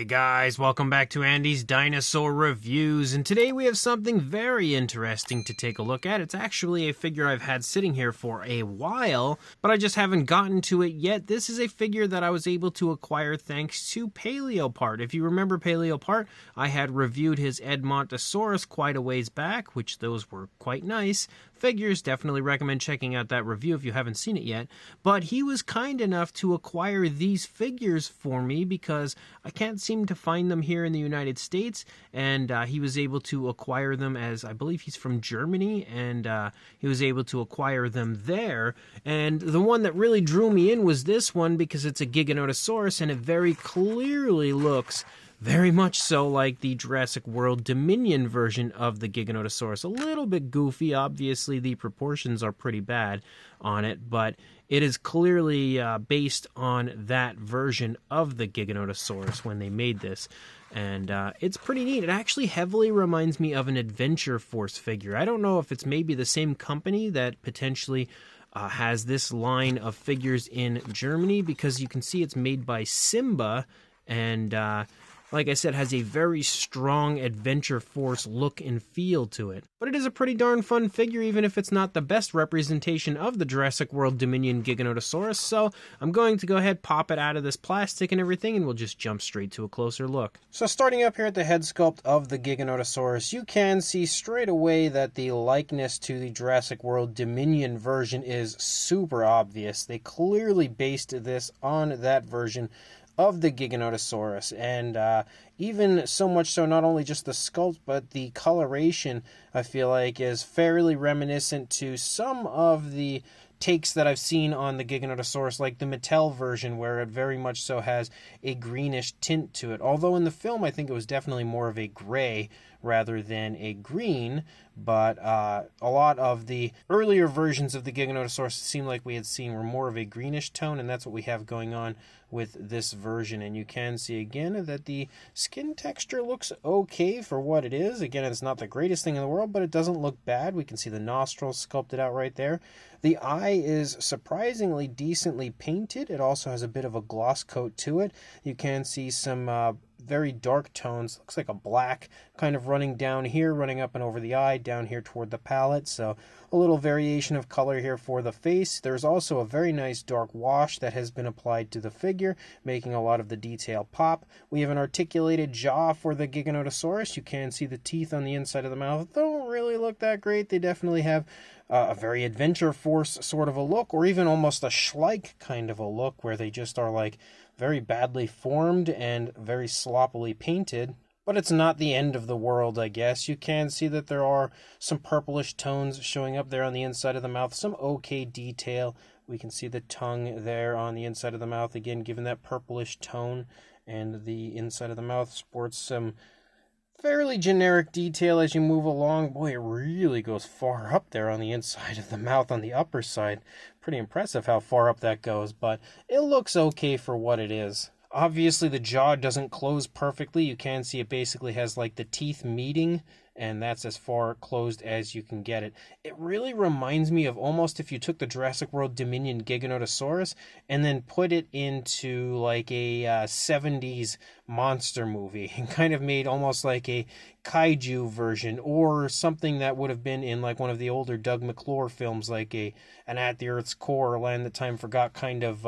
Hey guys, welcome back to Andy's Dinosaur Reviews, and today we have something very interesting to take a look at. It's actually a figure I've had sitting here for a while, but I just haven't gotten to it yet. This is a figure that I was able to acquire thanks to Paleopart. If you remember Paleopart, I had reviewed his Edmontosaurus quite a ways back, which those were quite nice figures. Definitely recommend checking out that review if you haven't seen it yet. But he was kind enough to acquire these figures for me because I can't seem to find them here in the United States, and he was able to acquire them, as I believe he's from Germany, and he was able to acquire them there. And the one that really drew me in was this one because it's a Giganotosaurus, and it very clearly looks very much so like the Jurassic World Dominion version of the Giganotosaurus. A little bit goofy, obviously the proportions are pretty bad on it, but it is clearly based on that version of the Giganotosaurus when they made this. And it's pretty neat. It actually heavily reminds me of an Adventure Force figure. I don't know if it's maybe the same company that potentially has this line of figures in Germany, because you can see it's made by Simba, and like I said, has a very strong Adventure Force look and feel to it. But it is a pretty darn fun figure, even if it's not the best representation of the Jurassic World Dominion Giganotosaurus. So I'm going to go ahead, pop it out of this plastic and everything, and we'll just jump straight to a closer look. So starting up here at the head sculpt of the Giganotosaurus, you can see straight away that the likeness to the Jurassic World Dominion version is super obvious. They clearly based this on that version of the Giganotosaurus, and even so much so, not only just the sculpt, but the coloration, I feel like, is fairly reminiscent to some of the takes that I've seen on the Giganotosaurus, like the Mattel version, where it very much so has a greenish tint to it. Although in the film, I think it was definitely more of a gray rather than a green, but a lot of the earlier versions of the Giganotosaurus seemed like we had seen were more of a greenish tone, and that's what we have going on with this version. And you can see again that the skin texture looks okay for what it is. Again, it's not the greatest thing in the world, but it doesn't look bad. We can see the nostrils sculpted out right there. The eye is surprisingly decently painted. It also has a bit of a gloss coat to it. You can see some very dark tones. Looks like a black kind of running down here, running up and over the eye, down here toward the palate. So a little variation of color here for the face. There's also a very nice dark wash that has been applied to the figure, making a lot of the detail pop. We have an articulated jaw for the Giganotosaurus. You can see the teeth on the inside of the mouth don't really look that great. They definitely have a very Adventure Force sort of a look, or even almost a Schleich kind of a look, where they just are like very badly formed and very sloppily painted. But it's not the end of the world, I guess. You can see that there are some purplish tones showing up there on the inside of the mouth, some okay detail. We can see the tongue there on the inside of the mouth, again, given that purplish tone, and the inside of the mouth sports some fairly generic detail as you move along. Boy, it really goes far up there on the inside of the mouth on the upper side. Pretty impressive how far up that goes, but it looks okay for what it is. Obviously, the jaw doesn't close perfectly. You can see it basically has like the teeth meeting, and that's as far closed as you can get it. It really reminds me of almost if you took the Jurassic World Dominion Giganotosaurus and then put it into like a 70s monster movie and kind of made almost like a kaiju version, or something that would have been in like one of the older Doug McClure films, like an At the Earth's Core or Land That Time Forgot kind of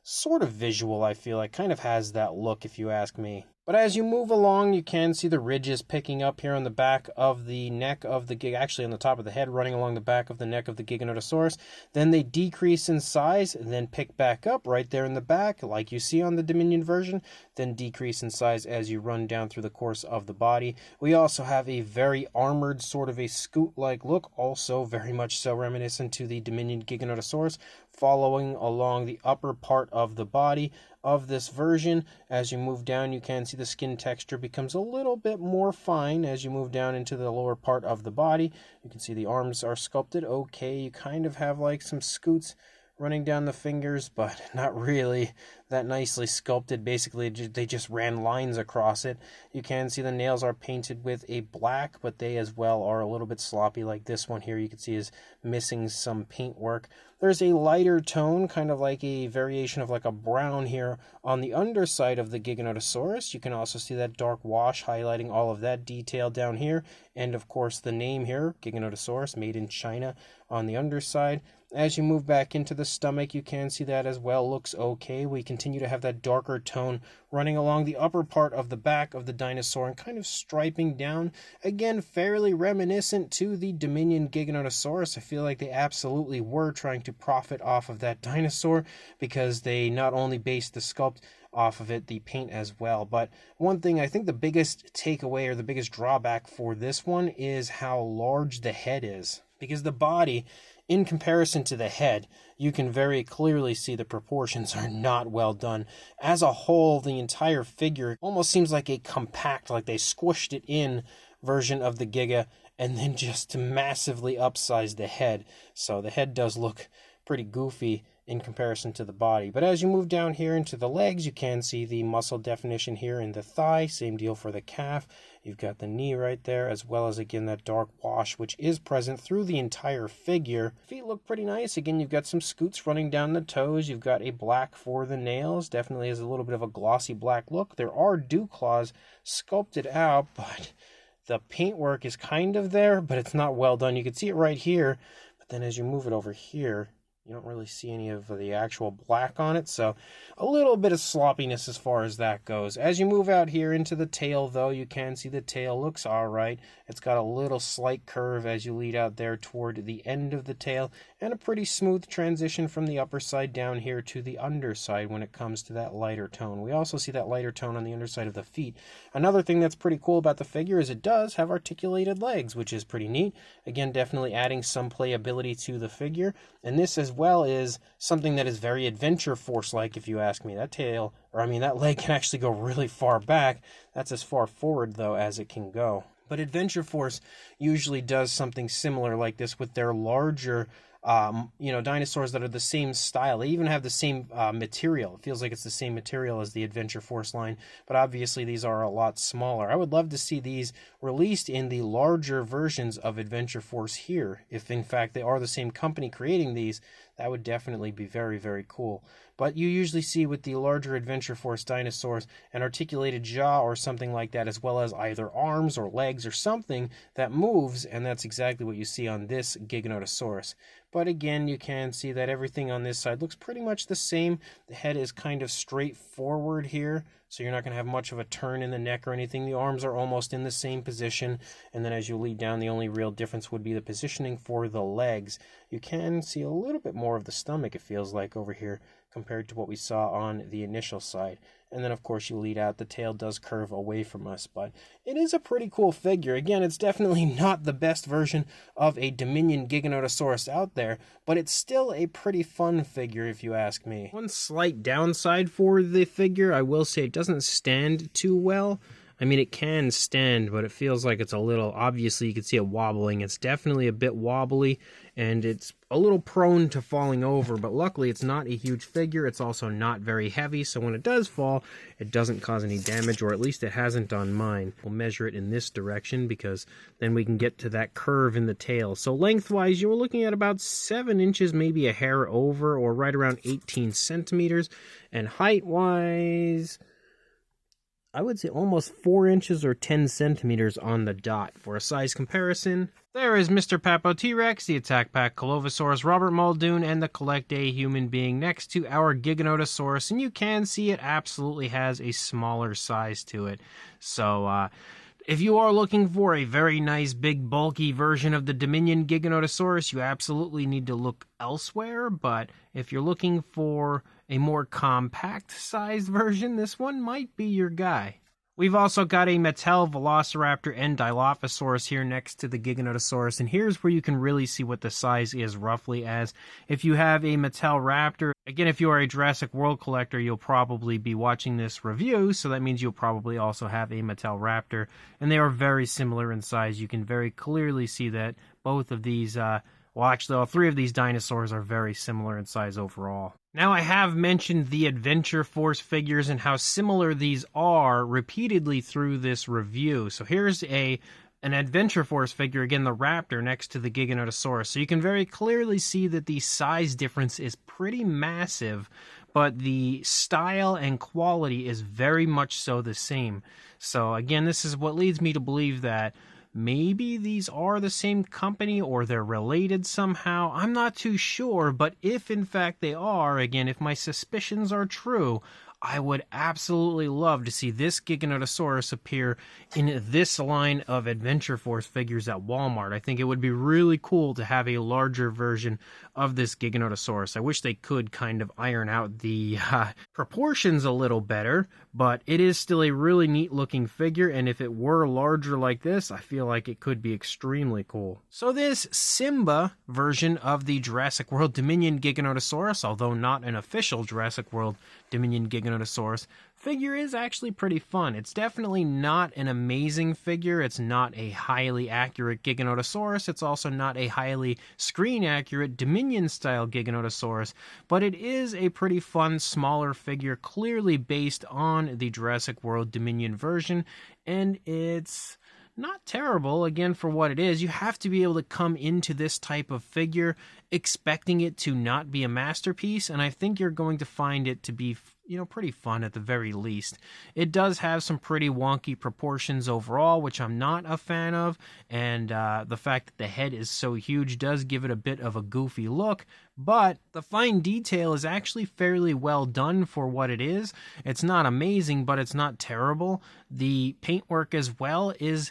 sort of visual. I feel like kind of has that look, if you ask me. But as you move along, you can see the ridges picking up here on the back of the neck of the actually on the top of the head, running along the back of the neck of the Giganotosaurus. Then they decrease in size and then pick back up right there in the back, like you see on the Dominion version, then decrease in size as you run down through the course of the body. We also have a very armored, sort of a scoot-like look, also very much so reminiscent to the Dominion Giganotosaurus, following along the upper part of the body of this version. As you move down, you can see the skin texture becomes a little bit more fine as you move down into the lower part of the body. You can see the arms are sculpted okay. You kind of have like some scoots running down the fingers, but not really that nicely sculpted. Basically, they just ran lines across it. You can see the nails are painted with a black, but they as well are a little bit sloppy, like this one here you can see is missing some paint work. There's a lighter tone, kind of like a variation of like a brown here on the underside of the Giganotosaurus. You can also see that dark wash highlighting all of that detail down here. And of course the name here, Giganotosaurus, made in China on the underside. As you move back into the stomach, you can see that as well. Looks okay. We continue to have that darker tone running along the upper part of the back of the dinosaur and kind of striping down. Again, fairly reminiscent to the Dominion Giganotosaurus. I feel like they absolutely were trying to profit off of that dinosaur because they not only based the sculpt off of it, the paint as well. But one thing, I think the biggest takeaway or the biggest drawback for this one is how large the head is. Because the body, in comparison to the head, you can very clearly see the proportions are not well done. As a whole, the entire figure almost seems like a compact, like they squished it in version of the Giga and then just massively upsized the head. So the head does look pretty goofy in comparison to the body. But as you move down here into the legs, you can see the muscle definition here in the thigh. Same deal for the calf. You've got the knee right there, as well as, again, that dark wash, which is present through the entire figure. Feet look pretty nice. Again, you've got some scoots running down the toes. You've got a black for the nails. Definitely has a little bit of a glossy black look. There are dew claws sculpted out, but the paintwork is kind of there, but it's not well done. You can see it right here, but then as you move it over here, you don't really see any of the actual black on it, so a little bit of sloppiness as far as that goes. As you move out here into the tail, though, you can see the tail looks all right. It's got a little slight curve as you lead out there toward the end of the tail, and a pretty smooth transition from the upper side down here to the underside when it comes to that lighter tone. We also see that lighter tone on the underside of the feet. Another thing that's pretty cool about the figure is it does have articulated legs, which is pretty neat. Again, definitely adding some playability to the figure, and this as well is something that is very Adventure Force-like, if you ask me. That tail, or I mean that leg can actually go really far back. That's as far forward, though, as it can go. But Adventure Force usually does something similar like this with their larger dinosaurs that are the same style. They even have the same material. It feels like it's the same material as the Adventure Force line, but obviously these are a lot smaller. I would love to see these released in the larger versions of Adventure Force here. If in fact they are the same company creating these, that would definitely be very, very cool. But you usually see with the larger Adventure Force dinosaurs an articulated jaw or something like that, as well as either arms or legs or something that moves, and that's exactly what you see on this Giganotosaurus. But again, you can see that everything on this side looks pretty much the same. The head is kind of straight forward here, so you're not going to have much of a turn in the neck or anything. The arms are almost in the same position, and then as you lead down, the only real difference would be the positioning for the legs. You can see a little bit more of the stomach, it feels like, over here compared to what we saw on the initial side. And then, of course, you lead out. The tail does curve away from us, but it is a pretty cool figure. Again, it's definitely not the best version of a Dominion Giganotosaurus out there, but it's still a pretty fun figure, if you ask me. One slight downside for the figure, I will say it doesn't stand too well. I mean, it can stand, but it feels like it's a little, obviously you can see it wobbling. It's definitely a bit wobbly, and it's a little prone to falling over, but luckily it's not a huge figure. It's also not very heavy, so when it does fall, it doesn't cause any damage, or at least it hasn't on mine. We'll measure it in this direction, because then we can get to that curve in the tail. So lengthwise, you were looking at about 7 inches, maybe a hair over, or right around 18 centimeters, and height-wise, I would say almost 4 inches or 10 centimeters on the dot. For a size comparison, there is Mr. Papo T-Rex, the Attack Pack Colovosaurus, Robert Muldoon, and the Collect A Human Being next to our Giganotosaurus, and you can see it absolutely has a smaller size to it. So, if you are looking for a very nice, big, bulky version of the Dominion Giganotosaurus, you absolutely need to look elsewhere, but if you're looking for a more compact-sized version, this one might be your guy. We've also got a Mattel Velociraptor and Dilophosaurus here next to the Giganotosaurus, and here's where you can really see what the size is roughly, as if you have a Mattel Raptor, again, if you are a Jurassic World collector, you'll probably be watching this review, so that means you'll probably also have a Mattel Raptor, and they are very similar in size. You can very clearly see that both of these, well, actually, all 3 of these dinosaurs are very similar in size overall. Now, I have mentioned the Adventure Force figures and how similar these are repeatedly through this review. So here's a an Adventure Force figure, again, the Raptor, next to the Giganotosaurus. So you can very clearly see that the size difference is pretty massive, but the style and quality is very much so the same. So again, this is what leads me to believe that maybe these are the same company or they're related somehow. I'm not too sure, but if in fact they are, again, if my suspicions are true, I would absolutely love to see this Giganotosaurus appear in this line of Adventure Force figures at Walmart. I think it would be really cool to have a larger version of this Giganotosaurus. I wish they could kind of iron out the proportions a little better, but it is still a really neat looking figure, and if it were larger like this, I feel like it could be extremely cool. So this Simba version of the Jurassic World Dominion Giganotosaurus, although not an official Jurassic World Dominion Giganotosaurus figure, is actually pretty fun. It's definitely not an amazing figure. It's not a highly accurate Giganotosaurus. It's also not a highly screen accurate Dominion style Giganotosaurus, but it is a pretty fun smaller figure, clearly based on the Jurassic World Dominion version, and it's not terrible, again, for what it is. You have to be able to come into this type of figure expecting it to not be a masterpiece, and I think you're going to find it to be, pretty fun at the very least. It does have some pretty wonky proportions overall, which I'm not a fan of, and the fact that the head is so huge does give it a bit of a goofy look, but the fine detail is actually fairly well done for what it is. It's not amazing, but it's not terrible. The paintwork as well is,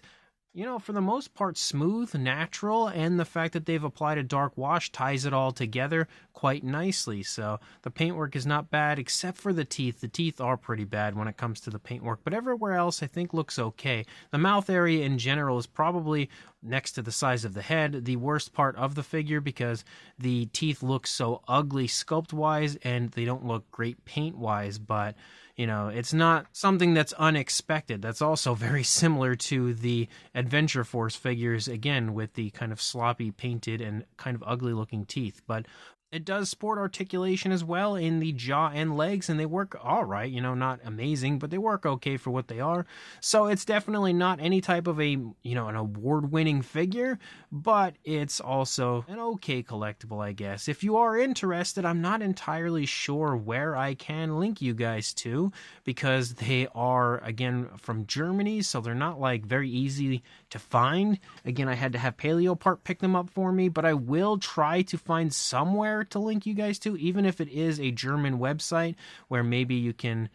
for the most part, smooth, natural, and the fact that they've applied a dark wash ties it all together quite nicely. So the paintwork is not bad, except for the teeth. The teeth are pretty bad when it comes to the paintwork, but everywhere else I think looks okay. The mouth area in general is probably, next to the size of the head, the worst part of the figure, because the teeth look so ugly sculpt-wise, and they don't look great paint-wise, but it's not something that's unexpected. That's also very similar to the Adventure Force figures, again, with the kind of sloppy painted and kind of ugly looking teeth. But it does sport articulation as well in the jaw and legs, and they work all right, not amazing, but they work okay for what they are. So it's definitely not any type of an award-winning figure, but it's also an okay collectible, I guess. If you are interested, I'm not entirely sure where I can link you guys to, because they are, again, from Germany, so they're not very easy to find. Again, I had to have Paleo Park pick them up for me, but I will try to find somewhere to link you guys to, even if it is a German website where maybe you can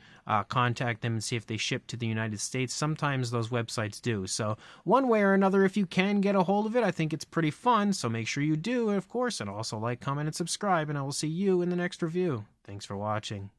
contact them and see if they ship to the United States. Sometimes those websites do. So one way or another, if you can get a hold of it, I think it's pretty fun. So make sure you do, of course, and also like, comment, and subscribe, and I will see you in the next review. Thanks for watching.